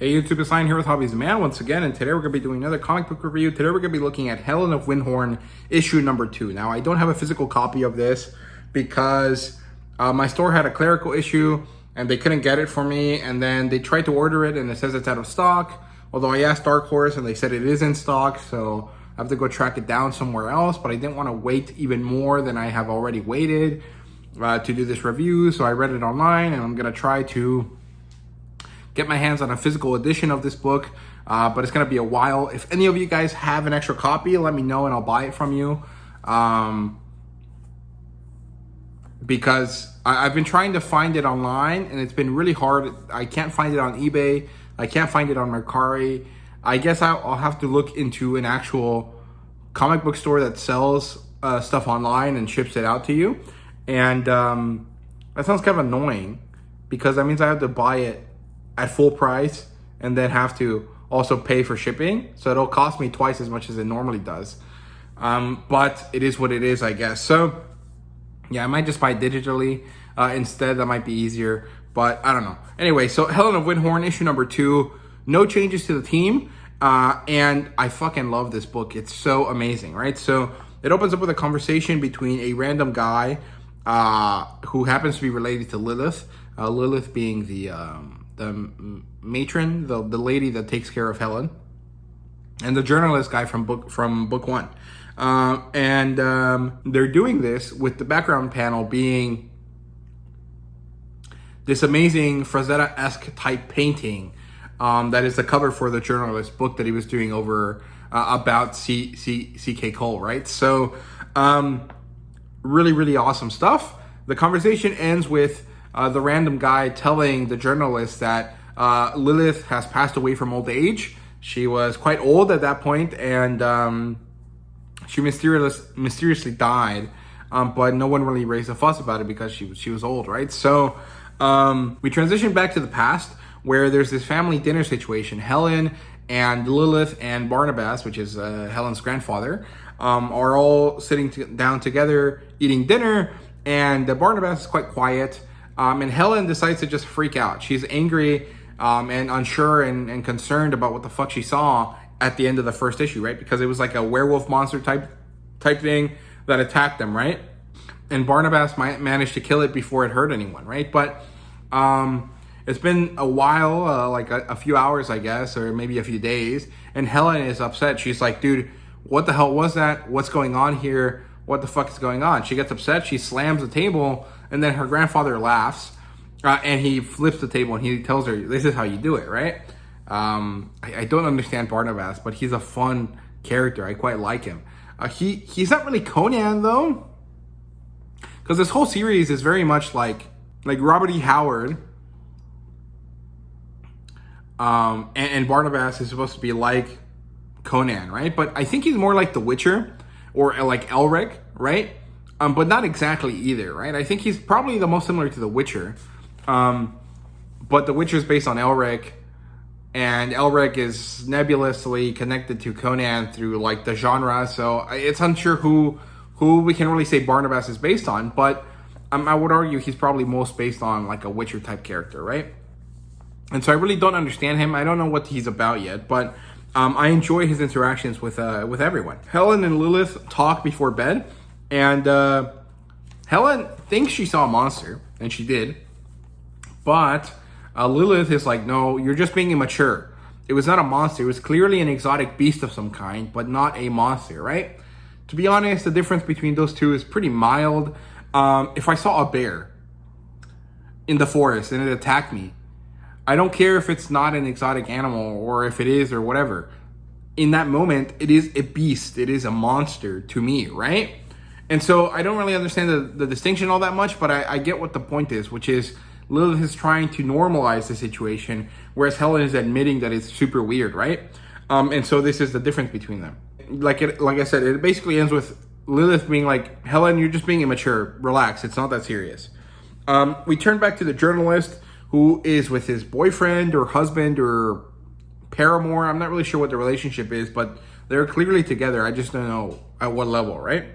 Hey YouTube, it's Lion here with HobbiesofaMan once again, and today we're going to be doing another comic book review. Today we're going to be looking at Helen of Wyndhorn, issue number 2. Now, I don't have a physical copy of this because my store had a clerical issue and they couldn't get it for me, and then they tried to order it and it says it's out of stock. Although I asked Dark Horse and they said it is in stock, so I have to go track it down somewhere else, but I didn't want to wait even more than I have already waited to do this review, so I read it online and I'm going to try to get my hands on a physical edition of this book, but it's going to be a while. If any of you guys have an extra copy, let me know and I'll buy it from you. Because I've been trying to find it online and it's been really hard. I can't find it on eBay. I can't find it on Mercari. I guess I'll have to look into an actual comic book store that sells stuff online and ships it out to you. And that sounds kind of annoying because that means I have to buy it at full price and then have to also pay for shipping, so it'll cost me twice as much as it normally does, but it is what it is, I guess. So yeah, I might just buy it digitally instead. That might be easier, but I don't know. Anyway, so Helen of Wyndhorn, issue number 2. No changes to the team, and I fucking love this book. It's so amazing, right? So it opens up with a conversation between a random guy who happens to be related to Lilith, Lilith being the matron, the lady that takes care of Helen, and the journalist guy from book 1. They're doing this with the background panel being this amazing Frazetta-esque type painting that is the cover for the journalist book that he was doing over about C.K. Cole, right? So really, really awesome stuff. The conversation ends with the random guy telling the journalist that Lilith has passed away from old age. She was quite old at that point, and she mysteriously died, but no one really raised a fuss about it because she was old, right? So we transition back to the past, where there's this family dinner situation. Helen and Lilith and Barnabas, which is Helen's grandfather, are all sitting down together eating dinner, and Barnabas is quite quiet. And Helen decides to just freak out. She's angry and unsure and concerned about what the fuck she saw at the end of the first issue, right? Because it was like a werewolf monster type thing that attacked them, right? And Barnabas managed to kill it before it hurt anyone, right? But it's been a while, like a few hours, I guess, or maybe a few days. And Helen is upset. She's like, dude, what the hell was that? What's going on here? What the fuck is going on? She gets upset. She slams the table. And then her grandfather laughs, and he flips the table and he tells her, this is how you do it, right? I don't understand Barnabas, but he's a fun character. I quite like him. He's not really Conan, though, because this whole series is very much like Robert E. Howard, and Barnabas is supposed to be like Conan, right? But I think he's more like The Witcher or like Elric, right? But not exactly either, right? I think he's probably the most similar to The Witcher. But The Witcher is based on Elric, and Elric is nebulously connected to Conan through like the genre. So it's unsure who we can really say Barnabas is based on. But I would argue he's probably most based on like a Witcher type character, right? And so I really don't understand him. I don't know what he's about yet, but I enjoy his interactions with everyone. Helen and Lilith talk before bed. And Helen thinks she saw a monster, and she did. But Lilith is like, no, you're just being immature. It was not a monster. It was clearly an exotic beast of some kind, but not a monster, right? To be honest, the difference between those two is pretty mild. If I saw a bear in the forest and it attacked me, I don't care if it's not an exotic animal or if it is or whatever. In that moment, it is a beast. It is a monster to me, right? And so I don't really understand the distinction all that much, but I get what the point is, which is Lilith is trying to normalize the situation, whereas Helen is admitting that it's super weird, right? And so this is the difference between them. Like I said, it basically ends with Lilith being like, Helen, you're just being immature. Relax. It's not that serious. We turn back to the journalist who is with his boyfriend or husband or paramour. I'm not really sure what the relationship is, but they're clearly together. I just don't know at what level, right?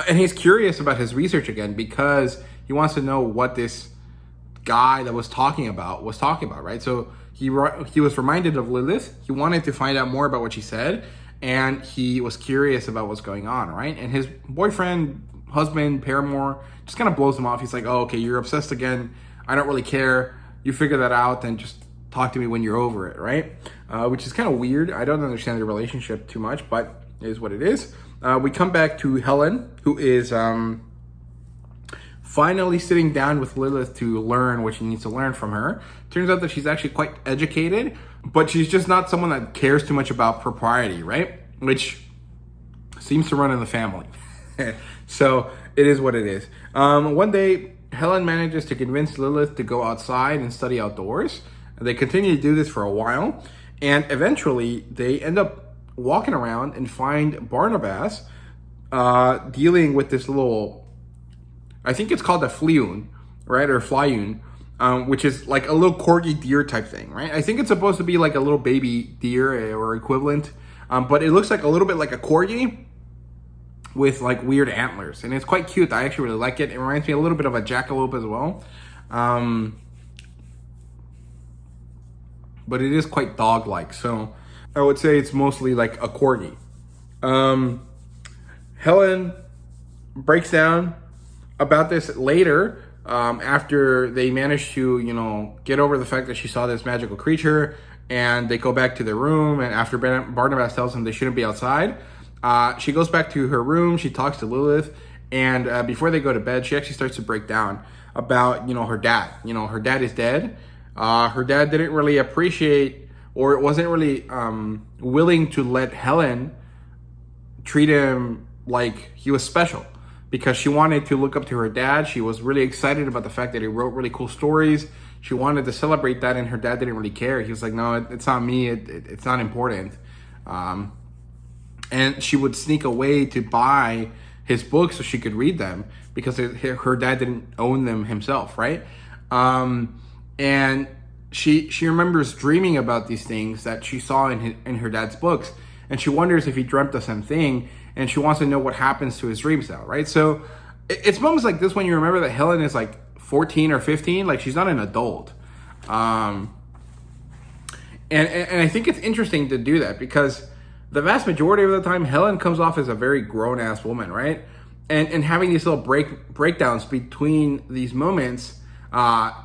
And he's curious about his research again because he wants to know what this guy that was talking about, right? So he was reminded of Lilith. He wanted to find out more about what she said, and he was curious about what's going on, right? And his boyfriend, husband, paramour just kind of blows him off. He's like, oh, okay, you're obsessed again. I don't really care. You figure that out, then just talk to me when you're over it, right? Which is kind of weird. I don't understand the relationship too much, but it is what it is. We come back to Helen, who is finally sitting down with Lilith to learn what she needs to learn from her. Turns out that she's actually quite educated, but she's just not someone that cares too much about propriety, right? Which seems to run in the family. So it is what it is. One day, Helen manages to convince Lilith to go outside and study outdoors. They continue to do this for a while, and eventually they end up walking around and find Barnabas dealing with this little, I think it's called a fleun, right? Or flyun, which is like a little corgi deer type thing, right? I think it's supposed to be like a little baby deer or equivalent, but it looks like a little bit like a corgi with like weird antlers, and it's quite cute. I actually really like it. It reminds me a little bit of a jackalope as well, but it is quite dog-like. So I would say it's mostly like a corgi. Helen breaks down about this later, after they manage to, get over the fact that she saw this magical creature, and they go back to their room, and after Barnabas tells them they shouldn't be outside, she goes back to her room, she talks to Lilith, and before they go to bed, she actually starts to break down about, her dad. Her dad is dead. Her dad didn't really appreciate, or wasn't really willing to let Helen treat him like he was special, because she wanted to look up to her dad. She was really excited about the fact that he wrote really cool stories. She wanted to celebrate that, and her dad didn't really care. He was like, no, it's not me. It's not important. And she would sneak away to buy his books so she could read them, because her dad didn't own them himself, right? And she remembers dreaming about these things that she saw in her dad's books, and she wonders if he dreamt the same thing, and she wants to know what happens to his dreams now, right? So it's moments like this when you remember that Helen is like 14 or 15, like she's not an adult. And I think it's interesting to do that, because the vast majority of the time, Helen comes off as a very grown-ass woman, right? And having these little breakdowns between these moments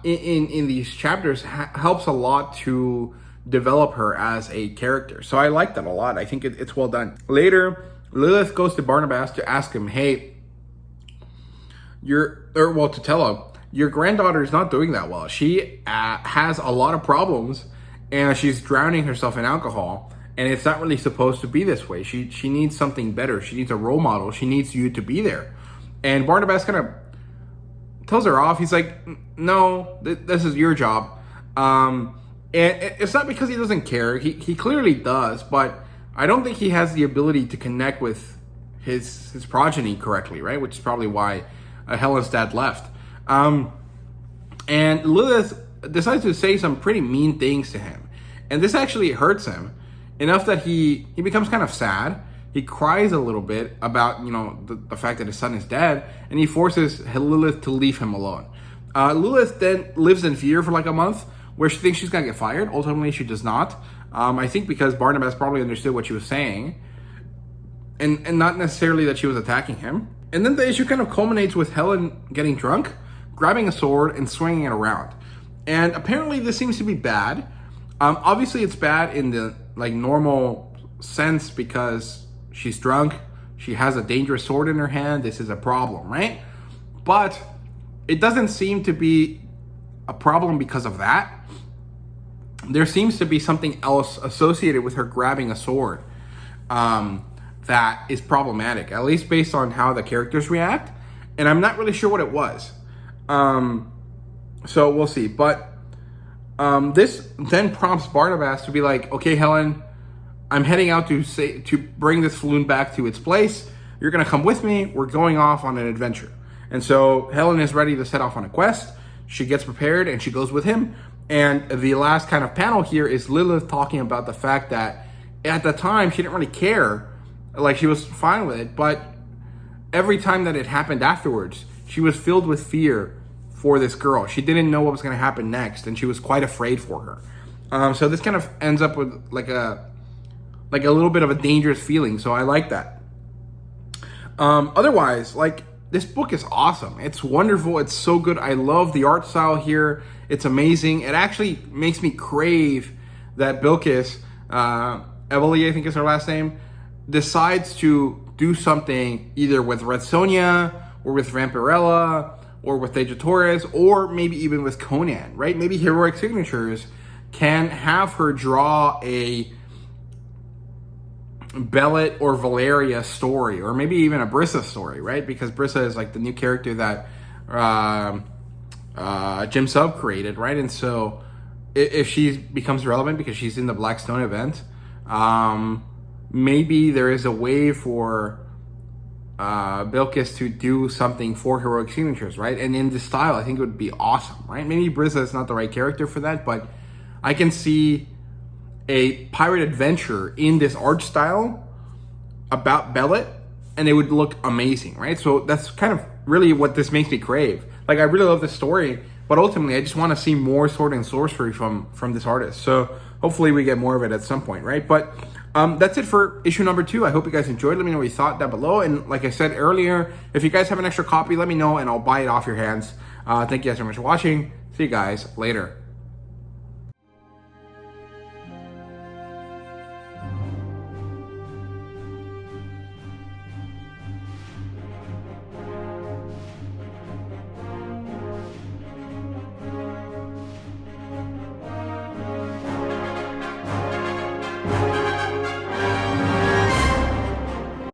in these chapters helps a lot to develop her as a character. So I like that a lot. I think it's well done. Later, Lilith goes to Barnabas to ask him, hey, to tell him, your granddaughter is not doing that well. She has a lot of problems, and she's drowning herself in alcohol, and it's not really supposed to be this way. She needs something better. She needs a role model. She needs you to be there. And Barnabas kind of tells her off. He's like, no, this is your job. And it's not because he doesn't care. He clearly does, but I don't think he has the ability to connect with his progeny correctly, right? Which is probably why Helen's dad left. And Lilith decides to say some pretty mean things to him. And this actually hurts him enough that he becomes kind of sad. He cries a little bit about, the fact that his son is dead, and he forces Lilith to leave him alone. Lilith then lives in fear for like a month, where she thinks she's going to get fired. Ultimately, she does not. I think because Barnabas probably understood what she was saying, and not necessarily that she was attacking him. And then the issue kind of culminates with Helen getting drunk, grabbing a sword, and swinging it around. And apparently this seems to be bad. Obviously, it's bad in the normal sense, because she's drunk, she has a dangerous sword in her hand, this is a problem, right? But it doesn't seem to be a problem because of that. There seems to be something else associated with her grabbing a sword that is problematic, at least based on how the characters react. And I'm not really sure what it was. So we'll see. But this then prompts Barnabas to be like, okay, Helen, I'm heading out to bring this balloon back to its place. You're going to come with me. We're going off on an adventure. And so Helen is ready to set off on a quest. She gets prepared and she goes with him. And the last kind of panel here is Lilith talking about the fact that at the time she didn't really care. Like, she was fine with it. But every time that it happened afterwards, she was filled with fear for this girl. She didn't know what was going to happen next, and she was quite afraid for her. So this kind of ends up with like a little bit of a dangerous feeling. So I like that. Otherwise, like, this book is awesome. It's wonderful. It's so good. I love the art style here. It's amazing. It actually makes me crave that Bilquis, Evely, I think is her last name, decides to do something either with Red Sonja or with Vampirella or with Deja Torres or maybe even with Conan, right? Maybe Heroic Signatures can have her draw a Bellet or Valeria story, or maybe even a Brissa story, right? Because Brissa is like the new character that Jim Sub created, right? And so if she becomes relevant because she's in the Blackstone event, maybe there is a way for Bilquis to do something for Heroic Signatures, right? And in this style, I think it would be awesome, right? Maybe Brissa is not the right character for that, but I can see a pirate adventure in this art style about Bellet, and it would look amazing, right? So that's kind of really what this makes me crave. Like, I really love this story, but ultimately I just want to see more sword and sorcery from this artist. So hopefully we get more of it at some point, right? But that's it for issue number 2. I hope you guys enjoyed. Let me know what you thought down below. And like I said earlier, if you guys have an extra copy, let me know and I'll buy it off your hands. Thank you guys so much for watching. See you guys later.